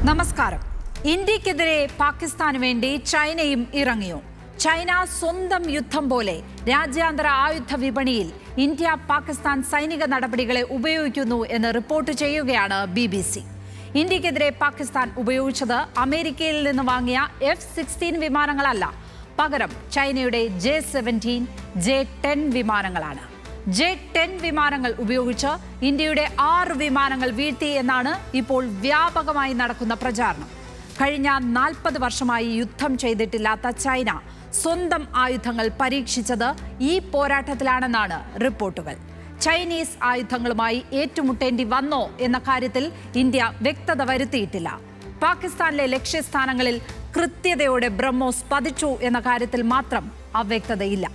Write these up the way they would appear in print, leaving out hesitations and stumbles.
നമസ്കാരം. ഇന്ത്യക്കെതിരെ പാകിസ്ഥാന് വേണ്ടി ചൈനയും ഇറങ്ങിയോ? ചൈന സ്വന്തം യുദ്ധം പോലെ രാജ്യാന്തര ആയുധ വിപണിയിൽ ഇന്ത്യ പാകിസ്ഥാൻ സൈനിക നടപടികളെ ഉപയോഗിക്കുന്നു എന്ന് റിപ്പോർട്ട് ചെയ്യുകയാണ് BBC. ഇന്ത്യക്കെതിരെ പാകിസ്ഥാൻ ഉപയോഗിച്ചത് അമേരിക്കയിൽ നിന്ന് വാങ്ങിയ F-16 വിമാനങ്ങളല്ല, പകരം ചൈനയുടെ J-17, J-10 വിമാനങ്ങളാണ്. J-10 വിമാനങ്ങൾ ഉപയോഗിച്ച് ഇന്ത്യയുടെ 6 വിമാനങ്ങൾ വീഴ്ത്തി എന്നാണ് ഇപ്പോൾ വ്യാപകമായി നടക്കുന്ന പ്രചാരണം. കഴിഞ്ഞ 40 വർഷമായി യുദ്ധം ചെയ്തിട്ടില്ലാത്ത ചൈന സ്വന്തം ആയുധങ്ങൾ പരീക്ഷിച്ചത് ഈ പോരാട്ടത്തിലാണെന്നാണ് റിപ്പോർട്ടുകൾ. ചൈനീസ് ആയുധങ്ങളുമായി ഏറ്റുമുട്ടേണ്ടി വന്നോ എന്ന കാര്യത്തിൽ ഇന്ത്യ വ്യക്തത വരുത്തിയിട്ടില്ല. പാകിസ്ഥാനിലെ ലക്ഷ്യസ്ഥാനങ്ങളിൽ കൃത്യതയോടെ ബ്രഹ്മോസ് പതിച്ചു എന്ന കാര്യത്തിൽ മാത്രം അവ്യക്തതയില്ല.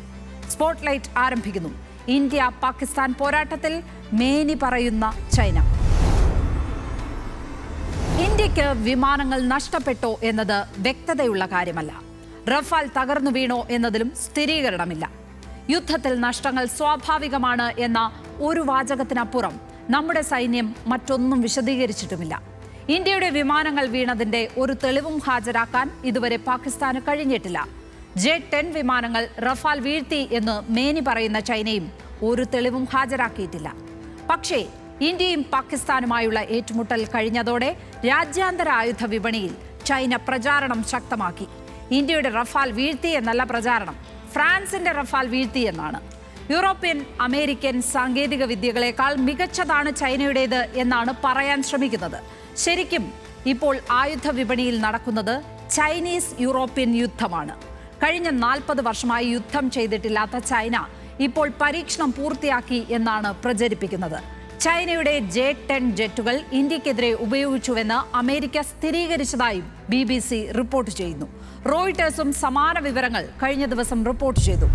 സ്പോട്ട്ലൈറ്റ് ആരംഭിക്കുന്നു. ഇന്ത്യ പാകിസ്ഥാൻ പോരാട്ടത്തിൽ മേനി പറയുന്ന ചൈന. ഇന്ത്യക്ക് വിമാനങ്ങൾ നഷ്ടപ്പെട്ടോ എന്നത് വ്യക്തതയുള്ള കാര്യമല്ല. റഫാൽ തകർന്നു വീണോ എന്നതിലും സ്ഥിരീകരണമില്ല. യുദ്ധത്തിൽ നഷ്ടങ്ങൾ സ്വാഭാവികമാണ് എന്ന ഒരു വാചകത്തിനപ്പുറം നമ്മുടെ സൈന്യം മറ്റൊന്നും വിശദീകരിച്ചിട്ടുമില്ല. ഇന്ത്യയുടെ വിമാനങ്ങൾ വീണതിന്റെ ഒരു തെളിവും ഹാജരാക്കാൻ ഇതുവരെ പാകിസ്ഥാന് കഴിഞ്ഞിട്ടില്ല. J-10 വിമാനങ്ങൾ റഫാൽ വീഴ്ത്തി എന്ന് മേനി പറയുന്ന ചൈനയും ഒരു തെളിവും ഹാജരാക്കിയിട്ടില്ല. പക്ഷേ ഇന്ത്യയും പാകിസ്ഥാനുമായുള്ള ഏറ്റുമുട്ടൽ കഴിഞ്ഞതോടെ രാജ്യാന്തര ആയുധ വിപണിയിൽ ചൈന പ്രചാരണം ശക്തമാക്കി. ഇന്ത്യയുടെ റഫാൽ വീഴ്ത്തി എന്നല്ല പ്രചാരണം, ഫ്രാൻസിന്റെ റഫാൽ വീഴ്ത്തി എന്നാണ്. യൂറോപ്യൻ അമേരിക്കൻ സാങ്കേതിക വിദ്യകളെക്കാൾ മികച്ചതാണ് ചൈനയുടേത് എന്നാണ് പറയാൻ ശ്രമിക്കുന്നത്. ശരിക്കും ഇപ്പോൾ ആയുധ വിപണിയിൽ നടക്കുന്നത് ചൈനീസ് യൂറോപ്യൻ യുദ്ധമാണ്. കഴിഞ്ഞ 40 വർഷമായി യുദ്ധം ചെയ്തിട്ടില്ലാത്ത ചൈന ഇപ്പോൾ പരീക്ഷണം പൂർത്തിയാക്കി എന്നാണ് പ്രചരിപ്പിക്കുന്നത്. ചൈനയുടെ J-10 ജെറ്റുകൾ ഇന്ത്യക്കെതിരെ ഉപയോഗിച്ചുവെന്ന് അമേരിക്ക സ്ഥിരീകരിച്ചതായും BBC റിപ്പോർട്ട് ചെയ്യുന്നു. റോയിട്ടേഴ്സും സമാന വിവരങ്ങൾ കഴിഞ്ഞ ദിവസം റിപ്പോർട്ട് ചെയ്തു.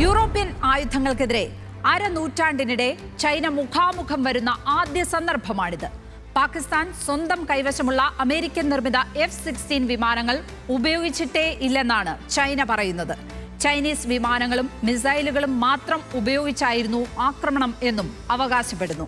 യൂറോപ്യൻ ആയുധങ്ങൾക്കെതിരെ അരനൂറ്റാണ്ടിനിടെ ചൈന മുഖാമുഖം വരുന്ന ആദ്യ സന്ദർഭമാണിത്. പാകിസ്ഥാൻ സ്വന്തം കൈവശമുള്ള അമേരിക്കൻ നിർമ്മിത F-16 വിമാനങ്ങൾ ഉപയോഗിച്ചിട്ടേ ഇല്ലെന്നാണ് ചൈന പറയുന്നത്. ചൈനീസ് വിമാനങ്ങളും മിസൈലുകളും മാത്രം ഉപയോഗിച്ചായിരുന്നു ആക്രമണം എന്നും അവകാശപ്പെടുന്നു.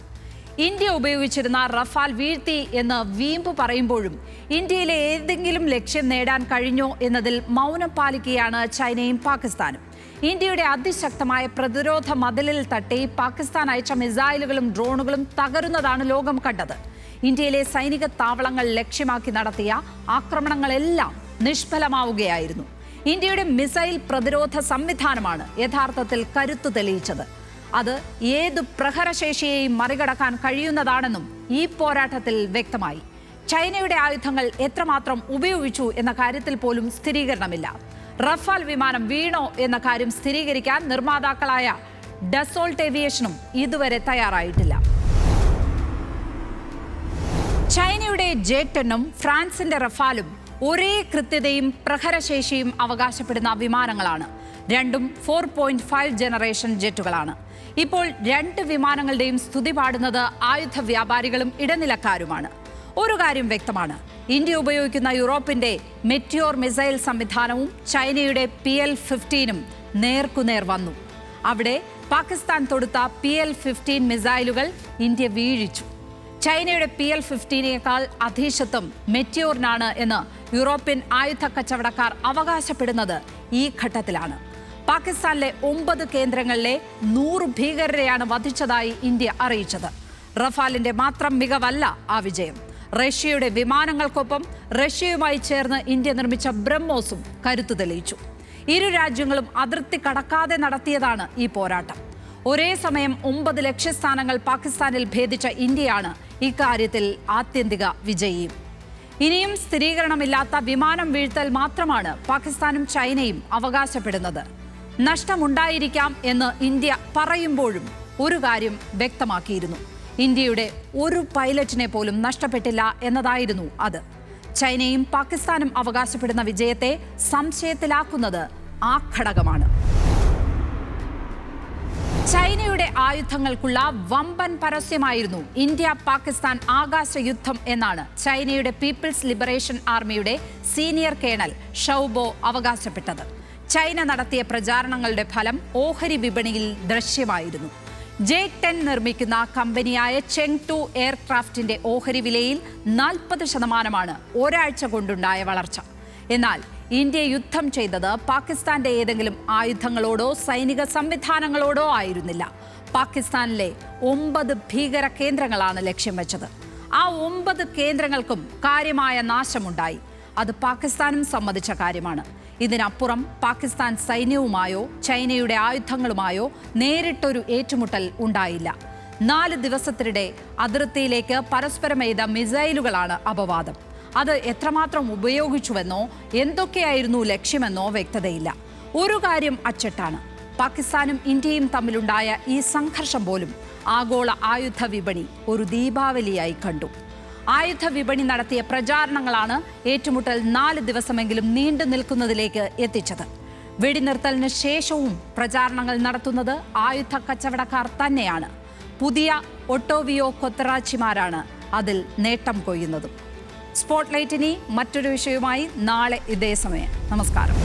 ഇന്ത്യ ഉപയോഗിച്ചിരുന്ന റഫാൽ വീഴ്ത്തി എന്ന് വീമ്പ് പറയുമ്പോഴും ഇന്ത്യയിലെ ഏതെങ്കിലും ലക്ഷ്യം നേടാൻ കഴിഞ്ഞോ എന്നതിൽ മൗനം പാലിക്കുകയാണ് ചൈനയും പാകിസ്ഥാനും. ഇന്ത്യയുടെ അതിശക്തമായ പ്രതിരോധ മതിലിൽ തട്ടി പാകിസ്ഥാൻ അയച്ച മിസൈലുകളും ഡ്രോണുകളും തകരുന്നതാണ് ലോകം കണ്ടത്. ഇന്ത്യയിലെ സൈനിക താവളങ്ങൾ ലക്ഷ്യമാക്കി നടത്തിയ ആക്രമണങ്ങളെല്ലാം നിഷ്ഫലമാവുകയായിരുന്നു. ഇന്ത്യയുടെ മിസൈൽ പ്രതിരോധ സംവിധാനമാണ് യഥാർത്ഥത്തിൽ കരുത്തു തെളിയിച്ചത്. അത് ഏതു പ്രഹരശേഷിയെയും മറികടക്കാൻ കഴിയുന്നതാണെന്നും ഈ പോരാട്ടത്തിൽ വ്യക്തമായി. ചൈനയുടെ ആയുധങ്ങൾ എത്രമാത്രം ഉപയോഗിച്ചു എന്ന കാര്യത്തിൽ പോലും സ്ഥിരീകരണമില്ല. റഫാൽ വിമാനം വീണോ എന്ന കാര്യം സ്ഥിരീകരിക്കാൻ നിർമ്മാതാക്കളായ ഡസോൾട്ട് ഏവിയേഷനും ഇതുവരെ തയ്യാറായിട്ടില്ല. ചൈനയുടെ J-10ഉം ഫ്രാൻസിന്റെ റഫാലും ഒരേ കൃത്യതയും പ്രഹരശേഷിയും അവകാശപ്പെടുന്ന വിമാനങ്ങളാണ്. രണ്ടും 4.5 ജനറേഷൻ ജെറ്റുകളാണ്. ഇപ്പോൾ 2 വിമാനങ്ങളുടെയും സ്തുതി പാടുന്നത് ആയുധ വ്യാപാരികളും ഇടനിലക്കാരുമാണ്. ഒരു കാര്യം വ്യക്തമാണ്, ഇന്ത്യ ഉപയോഗിക്കുന്ന യൂറോപ്പിന്റെ മെറ്റിയോർ മിസൈൽ സംവിധാനവും ചൈനയുടെ PL-15ഉം നേർക്കുനേർ വന്നു. അവിടെ പാകിസ്ഥാൻ തൊടുത്ത PL-15 മിസൈലുകൾ ഇന്ത്യ വീഴിച്ചു. ചൈനയുടെ PL-15നേക്കാൾ അധീശത്വം മെറ്റിയോറിനാണ് എന്ന് യൂറോപ്യൻ ആയുധ കച്ചവടക്കാർ അവകാശപ്പെടുന്നത് ഈ ഘട്ടത്തിലാണ്. പാകിസ്ഥാനിലെ 9 കേന്ദ്രങ്ങളിലെ 100 ഭീകരരെയാണ് വധിച്ചതായി ഇന്ത്യ അറിയിച്ചത്. റഫാലിന്റെ മാത്രം മികവല്ല ആ വിജയം. റഷ്യയുടെ വിമാനങ്ങൾക്കൊപ്പം റഷ്യയുമായി ചേർന്ന് ഇന്ത്യ നിർമ്മിച്ച ബ്രഹ്മോസും കരുത്തു തെളിയിച്ചു. ഇരു രാജ്യങ്ങളും അതിർത്തി കടക്കാതെ നടത്തിയതാണ് ഈ പോരാട്ടം. ഒരേ സമയം 9 ലക്ഷ്യസ്ഥാനങ്ങൾ പാകിസ്ഥാനിൽ ഭേദിച്ച ഇന്ത്യയാണ് ഇക്കാര്യത്തിൽ ആത്യന്തിക വിജയിയും. ഇനിയും സ്ഥിരീകരണമില്ലാത്ത വിമാനം വീഴ്ത്തൽ മാത്രമാണ് പാകിസ്ഥാനും ചൈനയും അവകാശപ്പെടുന്നത്. നഷ്ടമുണ്ടായിരിക്കാം എന്ന് ഇന്ത്യ പറയുമ്പോഴും ഒരു കാര്യം വ്യക്തമാക്കിയിരുന്നു, ഇന്ത്യയുടെ ഒരു പൈലറ്റിനെ പോലും നഷ്ടപ്പെട്ടില്ല എന്നതായിരുന്നു അത്. ചൈനയും പാകിസ്ഥാനും അവകാശപ്പെടുന്ന വിജയത്തെ സംശയത്തിലാക്കുന്നത് ആ ഘടകമാണ്. ചൈനയുടെ ആയുധങ്ങൾക്കുള്ള വമ്പൻ പരസ്യമായിരുന്നു ഇന്ത്യ പാകിസ്ഥാൻ ആകാശ യുദ്ധം എന്നാണ് ചൈനയുടെ പീപ്പിൾസ് ലിബറേഷൻ ആർമിയുടെ സീനിയർ കേണൽ ഷൗബോ അവകാശപ്പെട്ടത്. ചൈന നടത്തിയ പ്രചാരണങ്ങളുടെ ഫലം ഓഹരി വിപണിയിൽ ദൃശ്യമായിരുന്നു. J-10 നിർമ്മിക്കുന്ന കമ്പനിയായ ചെങ്ടു എയർക്രാഫ്റ്റിന്റെ ഓഹരി വിലയിൽ 40% ഒരാഴ്ച കൊണ്ടുണ്ടായ വളർച്ച. എന്നാൽ ഇന്ത്യ യുദ്ധം ചെയ്തത് പാകിസ്ഥാന്റെ ഏതെങ്കിലും ആയുധങ്ങളോടോ സൈനിക സംവിധാനങ്ങളോടോ ആയിരുന്നില്ല. പാകിസ്ഥാനിലെ 9 ഭീകര കേന്ദ്രങ്ങളാണ് ലക്ഷ്യം വെച്ചത്. ആ 9 കേന്ദ്രങ്ങൾക്കും കാര്യമായ നാശമുണ്ടായി. അത് പാകിസ്ഥാനും സമ്മതിച്ച കാര്യമാണ്. ഇതിനപ്പുറം പാകിസ്ഥാൻ സൈന്യവുമായോ ചൈനയുടെ ആയുധങ്ങളുമായോ നേരിട്ടൊരു ഏറ്റുമുട്ടൽ ഉണ്ടായില്ല. 4 ദിവസത്തിനിടെ അതിർത്തിയിലേക്ക് പരസ്പരം എയ്ത മിസൈലുകളാണ് അപവാദം. അത് എത്രമാത്രം ഉപയോഗിച്ചുവെന്നോ എന്തൊക്കെയായിരുന്നു ലക്ഷ്യമെന്നോ വ്യക്തതയില്ല. ഒരു കാര്യം അച്ചട്ടാണ്, പാകിസ്ഥാനും ഇന്ത്യയും തമ്മിലുണ്ടായ ഈ സംഘർഷം പോലും ആഗോള ആയുധ വിപണി ഒരു ദീപാവലിയായി കണ്ടു. ആയുധ വിപണി നടത്തിയ പ്രചാരണങ്ങളാണ് ഏറ്റുമുട്ടൽ 4 ദിവസമെങ്കിലും നീണ്ടു നിൽക്കുന്നതിലേക്ക് എത്തിച്ചത്. വെടിനിർത്തലിന് ശേഷവും പ്രചാരണങ്ങൾ നടത്തുന്നത് ആയുധ കച്ചവടക്കാർ തന്നെയാണ്. പുതിയ ഒട്ടോവിയോ കൊത്തറാച്ചിമാരാണ് അതിൽ നേട്ടം കൊയ്യുന്നതും. സ്പോട്ട്ലൈറ്റ് ഇനി മറ്റൊരു വിഷയവുമായി നാളെ ഇതേ സമയം. നമസ്കാരം.